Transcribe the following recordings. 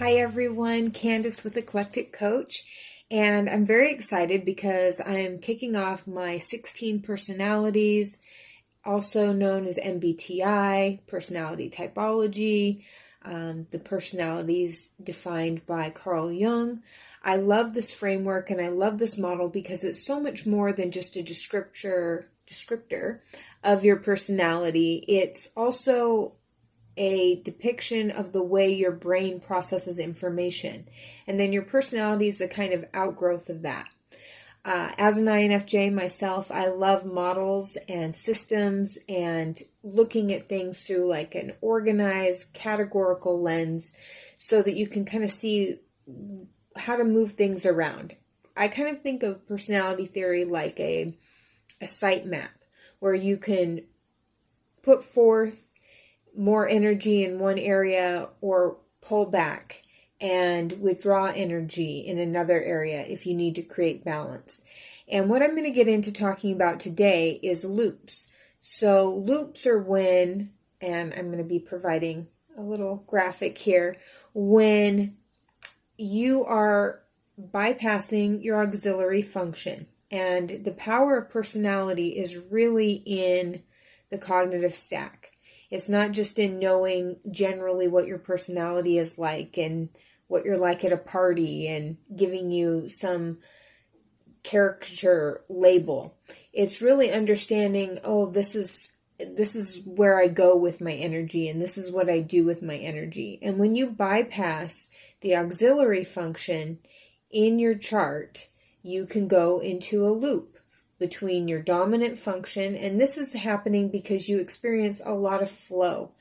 Hi everyone, Candice with Eclectic Coach, and I'm very excited because I'm kicking off my 16 personalities, also known as MBTI, personality typology, the personalities defined by Carl Jung. I love this framework and I love this model because it's so much more than just a descriptor of your personality. It's also a depiction of the way your brain processes information. And then your personality is the kind of outgrowth of that. As an INFJ myself, I love models and systems and looking at things through like an organized, categorical lens so that you can kind of see how to move things around. I kind of think of personality theory like a site map where you can put forth more energy in one area or pull back and withdraw energy in another area if you need to create balance. And what I'm going to get into talking about today is loops. So loops are when, and I'm going to be providing a little graphic here, when you are bypassing your auxiliary function. And the power of personality is really in the cognitive stack. It's not just in knowing generally what your personality is like and what you're like at a party and giving you some caricature label. It's really understanding, oh, this is where I go with my energy and this is what I do with my energy. And when you bypass the auxiliary function in your chart, you can go into a loop between your dominant function, and this is happening because you experience a lot of flow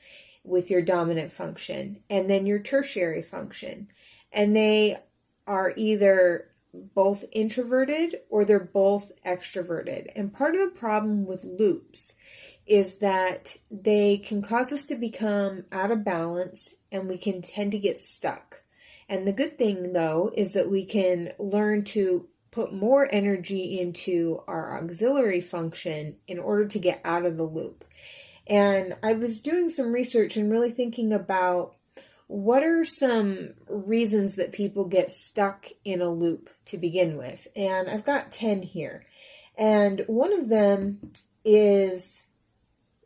with your dominant function, and then your tertiary function. And they are either both introverted or they're both extroverted. And part of the problem with loops is that they can cause us to become out of balance and we can tend to get stuck. And the good thing, though, is that we can learn to put more energy into our auxiliary function in order to get out of the loop. And I was doing some research and really thinking about what are some reasons that people get stuck in a loop to begin with. And I've got 10 here. And one of them is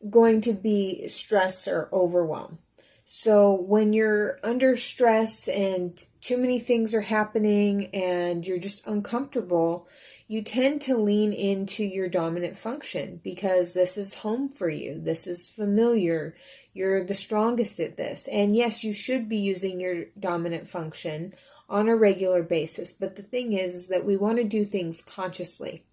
going to be stress or overwhelm. So when you're under stress and too many things are happening and you're just uncomfortable, you tend to lean into your dominant function because this is home for you. This is familiar. You're the strongest at this. And yes, you should be using your dominant function on a regular basis. But the thing is that we want to do things consciously.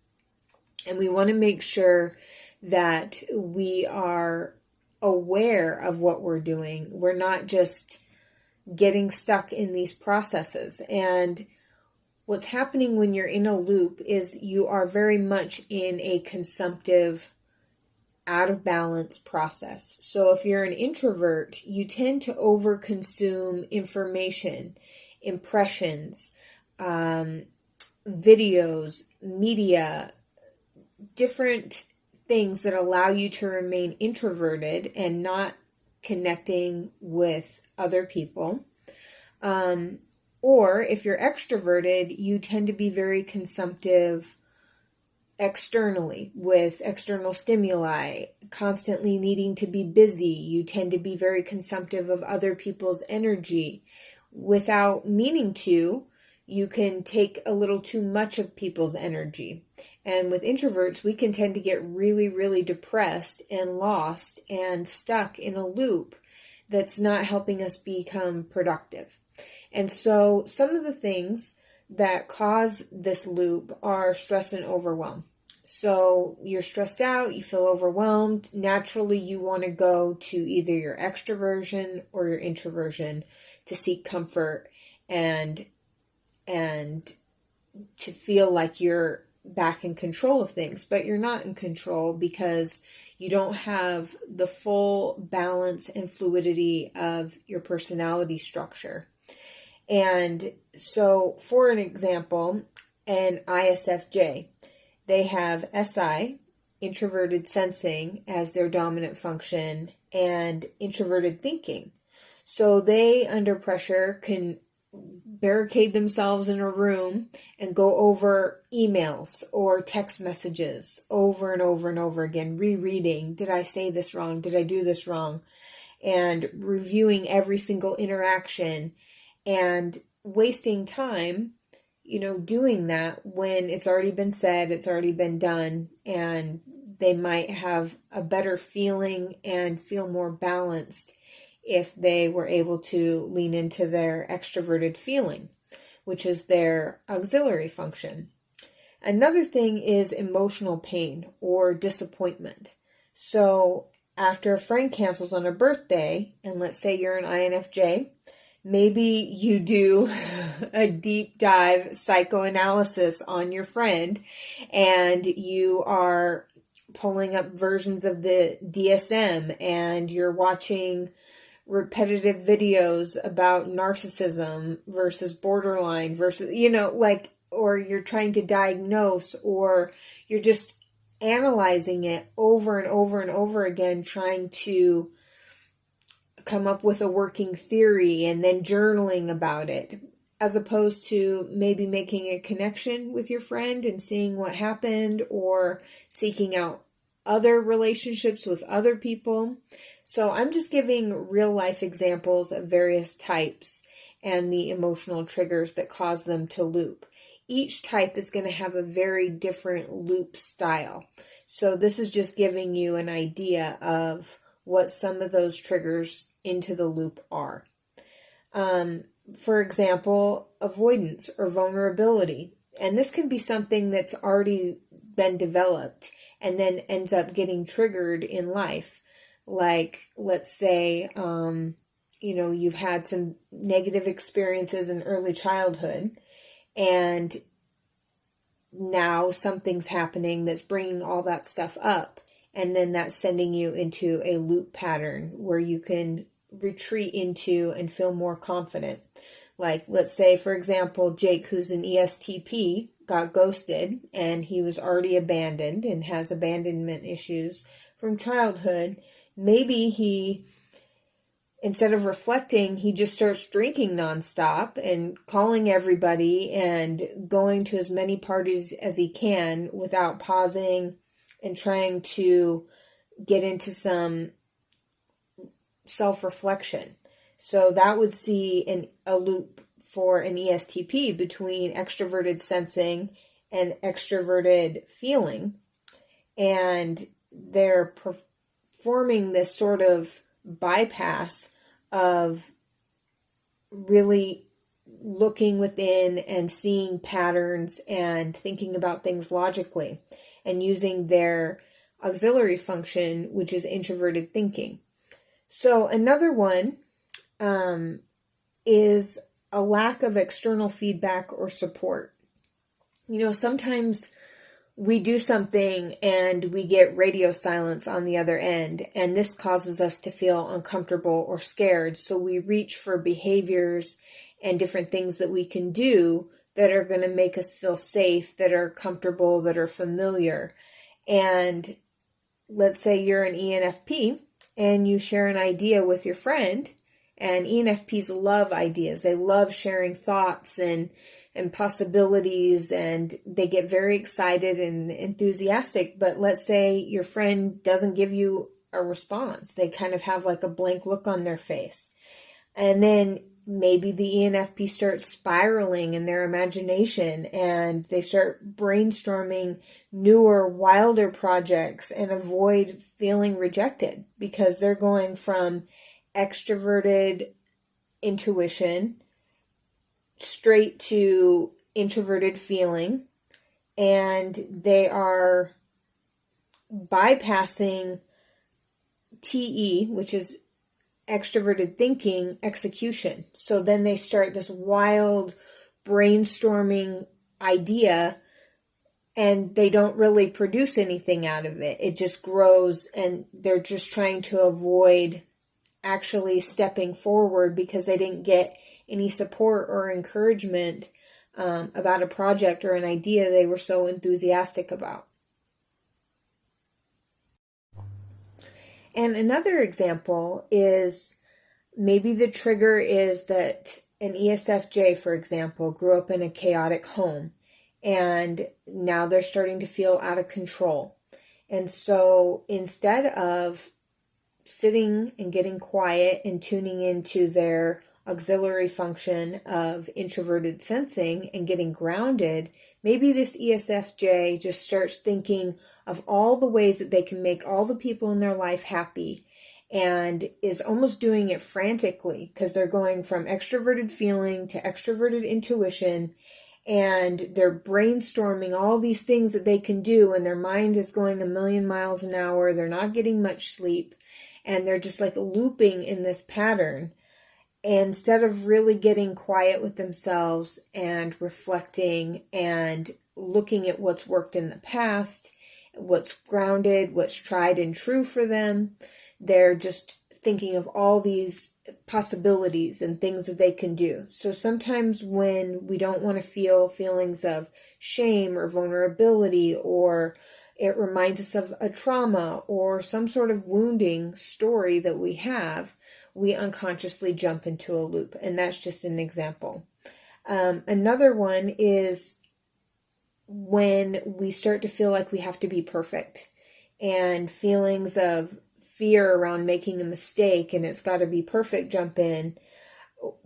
And we want to make sure that we are aware of what we're doing. We're not just getting stuck in these processes. And what's happening when you're in a loop is you are very much in a consumptive, out of balance process. So if you're an introvert, you tend to overconsume information, impressions, videos, media, different things that allow you to remain introverted and not connecting with other people. Or if you're extroverted, you tend to be very consumptive externally with external stimuli, constantly needing to be busy. You tend to be very consumptive of other people's energy. Without meaning to, you can take a little too much of people's energy. And with introverts, we can tend to get really, really depressed and lost and stuck in a loop that's not helping us become productive. And so some of the things that cause this loop are stress and overwhelm. So you're stressed out, you feel overwhelmed. Naturally, you want to go to either your extroversion or your introversion to seek comfort and to feel like you're back in control of things, but you're not in control because you don't have the full balance and fluidity of your personality structure. And so, for an example, an ISFJ, they have SI, introverted sensing, as their dominant function, and introverted thinking. So they, under pressure, can barricade themselves in a room and go over emails or text messages over and over and over again, rereading, did I say this wrong? Did I do this wrong? And reviewing every single interaction and wasting time, doing that when it's already been said, it's already been done, and they might have a better feeling and feel more balanced if they were able to lean into their extroverted feeling, which is their auxiliary function. Another thing is emotional pain or disappointment. So after a friend cancels on a birthday, and let's say you're an INFJ, maybe you do a deep dive psychoanalysis on your friend, and you are pulling up versions of the DSM, and you're watching repetitive videos about narcissism versus borderline versus, or you're trying to diagnose, or you're just analyzing it over and over and over again, trying to come up with a working theory and then journaling about it, as opposed to maybe making a connection with your friend and seeing what happened, or seeking out other relationships with other people. So I'm just giving real life examples of various types and the emotional triggers that cause them to loop. Each type is going to have a very different loop style. So this is just giving you an idea of what some of those triggers into the loop are. For example, avoidance or vulnerability. And this can be something that's already been developed and then ends up getting triggered in life. Like, let's say, you've had some negative experiences in early childhood, and now something's happening that's bringing all that stuff up. And then that's sending you into a loop pattern where you can retreat into and feel more confident. Like, let's say, for example, Jake, who's an ESTP, got ghosted, and he was already abandoned and has abandonment issues from childhood. Maybe he, instead of reflecting, he just starts drinking nonstop and calling everybody and going to as many parties as he can without pausing and trying to get into some self-reflection. So that would see a loop for an ESTP between extroverted sensing and extroverted feeling. And they're performing this sort of bypass of really looking within and seeing patterns and thinking about things logically, and using their auxiliary function, which is introverted thinking. So another one is a lack of external feedback or support. Sometimes we do something and we get radio silence on the other end, and this causes us to feel uncomfortable or scared. So we reach for behaviors and different things that we can do that are going to make us feel safe, that are comfortable, that are familiar. And let's say you're an ENFP and you share an idea with your friend, and ENFPs love ideas. They love sharing thoughts and possibilities, and they get very excited and enthusiastic. But let's say your friend doesn't give you a response. They kind of have like a blank look on their face. And then maybe the ENFP starts spiraling in their imagination, and they start brainstorming newer, wilder projects and avoid feeling rejected, because they're going from extroverted intuition straight to introverted feeling, and they are bypassing TE, which is extroverted thinking, execution. So then they start this wild brainstorming idea, and they don't really produce anything out of it. It just grows, and they're just trying to avoid actually stepping forward because they didn't get any support or encouragement about a project or an idea they were so enthusiastic about. And another example is maybe the trigger is that an ESFJ, for example, grew up in a chaotic home, and now they're starting to feel out of control. And so instead of sitting and getting quiet and tuning into their auxiliary function of introverted sensing and getting grounded, maybe this ESFJ just starts thinking of all the ways that they can make all the people in their life happy, and is almost doing it frantically because they're going from extroverted feeling to extroverted intuition, and they're brainstorming all these things that they can do, and their mind is going a million miles an hour. They're not getting much sleep, and they're just like looping in this pattern. Instead of really getting quiet with themselves and reflecting and looking at what's worked in the past, what's grounded, what's tried and true for them, they're just thinking of all these possibilities and things that they can do. So sometimes when we don't want to feel feelings of shame or vulnerability, or it reminds us of a trauma or some sort of wounding story that we have, we unconsciously jump into a loop. And that's just an example. Another one is when we start to feel like we have to be perfect, and feelings of fear around making a mistake and it's got to be perfect jump in.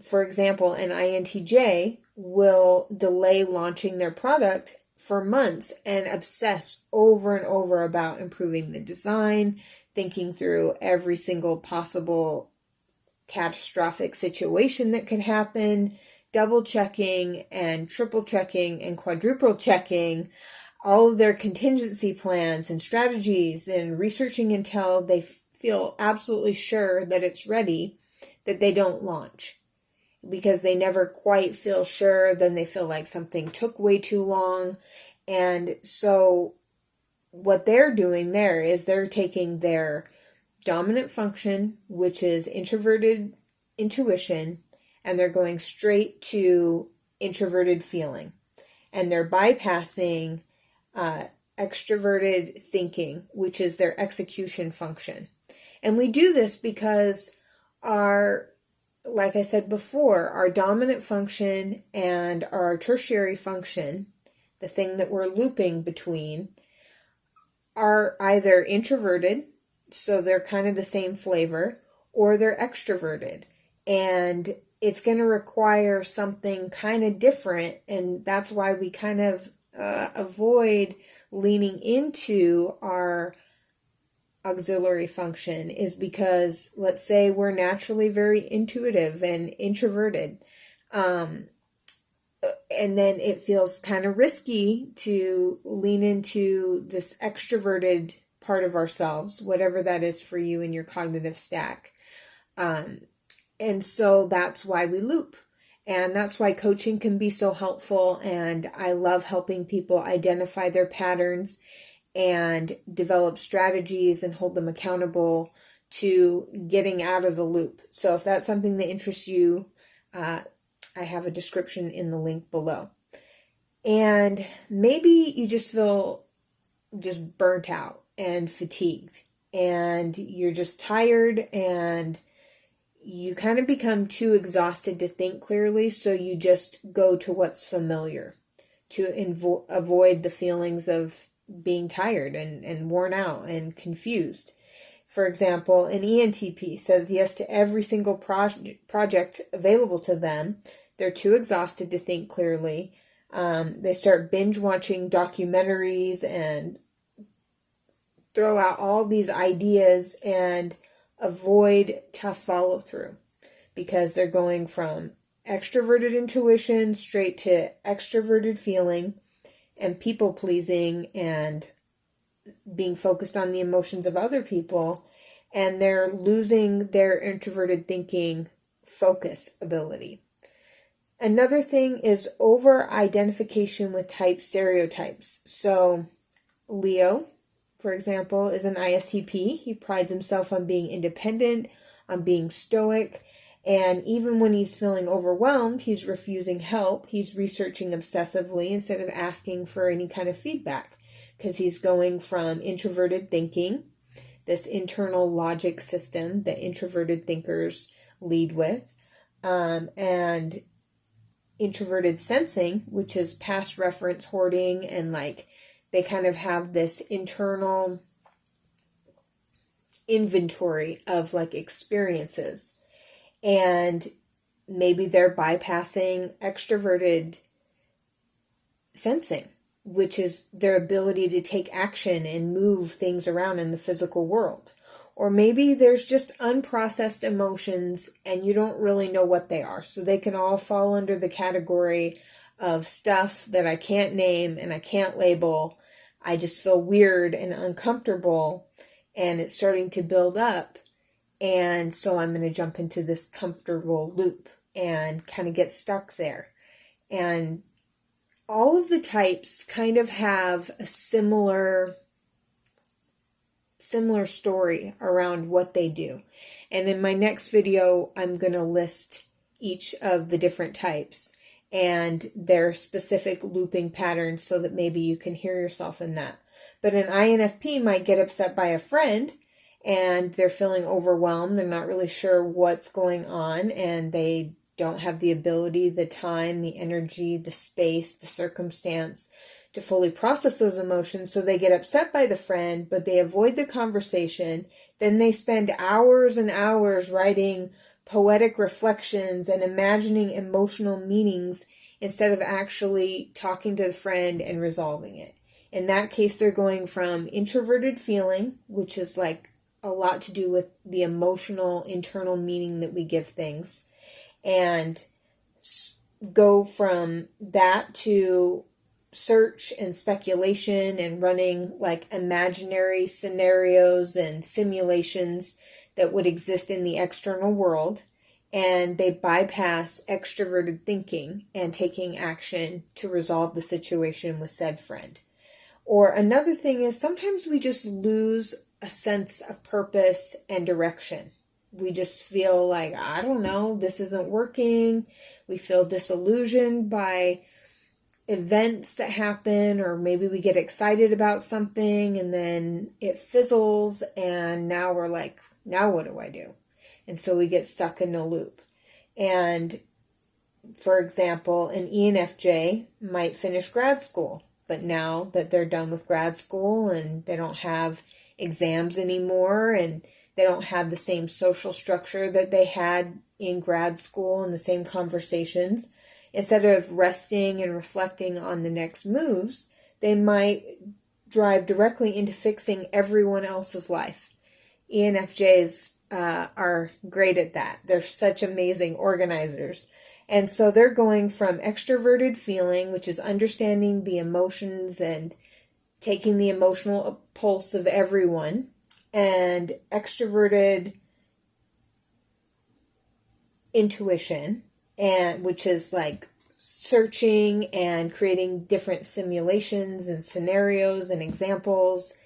For example, an INTJ will delay launching their product for months and obsess over and over about improving the design, thinking through every single possible catastrophic situation that could happen, double checking and triple checking and quadruple checking all of their contingency plans and strategies, and researching until they feel absolutely sure that it's ready, that they don't launch. Because they never quite feel sure, then they feel like something took way too long. And so what they're doing there is they're taking their dominant function, which is introverted intuition, and they're going straight to introverted feeling. And they're bypassing extroverted thinking, which is their execution function. And we do this because like I said before, our dominant function and our tertiary function, the thing that we're looping between, are either introverted, so they're kind of the same flavor, or they're extroverted. And it's going to require something kind of different, and that's why we kind of avoid leaning into our auxiliary function, is because, let's say we're naturally very intuitive and introverted, and then it feels kind of risky to lean into this extroverted part of ourselves, whatever that is for you in your cognitive stack. And so that's why we loop. And that's why coaching can be so helpful. And I love helping people identify their patterns and develop strategies and hold them accountable to getting out of the loop. So if that's something that interests you, I have a description in the link below. And maybe you just feel just burnt out and fatigued, and you're just tired, and you kind of become too exhausted to think clearly, so you just go to what's familiar to avoid the feelings of being tired and worn out and confused. For example, an ENTP says yes to every single project available to them. They're too exhausted to think clearly. They start binge watching documentaries and throw out all these ideas and avoid tough follow through, because they're going from extroverted intuition straight to extroverted feeling and people pleasing and being focused on the emotions of other people, and they're losing their introverted thinking focus ability. Another thing is over identification with type stereotypes. So Leo, for example, is an ISTP. He prides himself on being independent, on being stoic, and even when he's feeling overwhelmed, he's refusing help. He's researching obsessively instead of asking for any kind of feedback, because he's going from introverted thinking, this internal logic system that introverted thinkers lead with, and introverted sensing, which is past reference hoarding, and like they kind of have this internal inventory of like experiences, and maybe they're bypassing extroverted sensing, which is their ability to take action and move things around in the physical world. Or maybe there's just unprocessed emotions and you don't really know what they are. So they can all fall under the category of stuff that I can't name and I can't label. I just feel weird and uncomfortable, and it's starting to build up. And so I'm going to jump into this comfortable loop and kind of get stuck there. And all of the types kind of have a similar story around what they do. And in my next video, I'm going to list each of the different types and their specific looping patterns so that maybe you can hear yourself in that. But an INFP might get upset by a friend and they're feeling overwhelmed. They're not really sure what's going on, and they don't have the ability, the time, the energy, the space, the circumstance to fully process those emotions. So they get upset by the friend, but they avoid the conversation. Then they spend hours and hours writing poetic reflections and imagining emotional meanings instead of actually talking to the friend and resolving it. In that case, they're going from introverted feeling, which is like a lot to do with the emotional internal meaning that we give things, and go from that to search and speculation and running like imaginary scenarios and simulations that would exist in the external world. And they bypass extroverted thinking and taking action to resolve the situation with said friend. Or another thing is sometimes we just lose a sense of purpose and direction. We just feel like, I don't know, this isn't working. We feel disillusioned by events that happen, or maybe we get excited about something and then it fizzles, and now we're like, now what do I do? And so we get stuck in a loop. And for example, an ENFJ might finish grad school, but now that they're done with grad school and they don't have exams anymore and they don't have the same social structure that they had in grad school and the same conversations, instead of resting and reflecting on the next moves, they might drive directly into fixing everyone else's life. ENFJs are great at that. They're such amazing organizers. And so they're going from extroverted feeling, which is understanding the emotions and taking the emotional pulse of everyone, and extroverted intuition, and which is like searching and creating different simulations and scenarios and examples,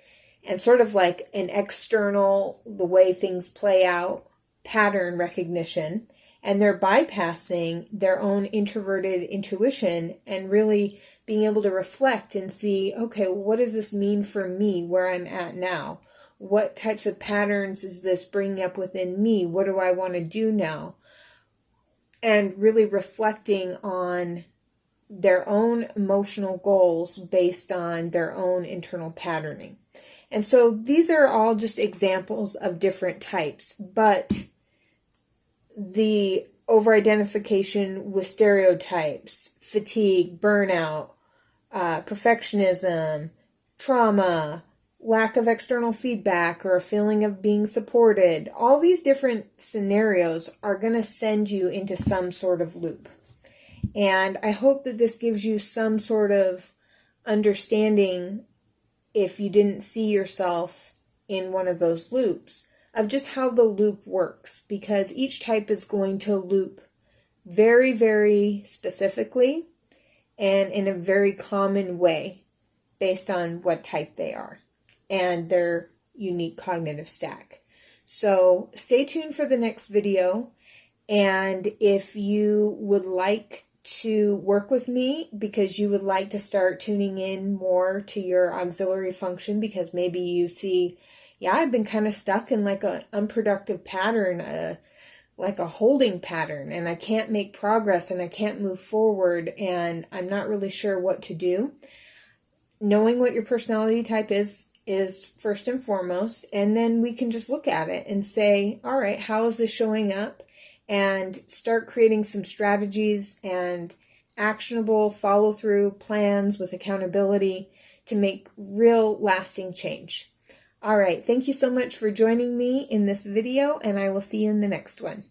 and sort of like an external, the way things play out, pattern recognition. And they're bypassing their own introverted intuition and really being able to reflect and see, okay, well, what does this mean for me where I'm at now? What types of patterns is this bringing up within me? What do I want to do now? And really reflecting on their own emotional goals based on their own internal patterning. And so these are all just examples of different types, but the over-identification with stereotypes, fatigue, burnout, perfectionism, trauma, lack of external feedback, or a feeling of being supported, all these different scenarios are going to send you into some sort of loop. And I hope that this gives you some sort of understanding, if you didn't see yourself in one of those loops, of just how the loop works, because each type is going to loop very, very specifically and in a very common way based on what type they are and their unique cognitive stack. So stay tuned for the next video. And if you would like to work with me because you would like to start tuning in more to your auxiliary function, because maybe you see, yeah, I've been kind of stuck in like an unproductive pattern, like a holding pattern, and I can't make progress and I can't move forward and I'm not really sure what to do. Knowing what your personality type is first and foremost, and then we can just look at it and say, all right, how is this showing up? And start creating some strategies and actionable follow-through plans with accountability to make real lasting change. All right, thank you so much for joining me in this video, and I will see you in the next one.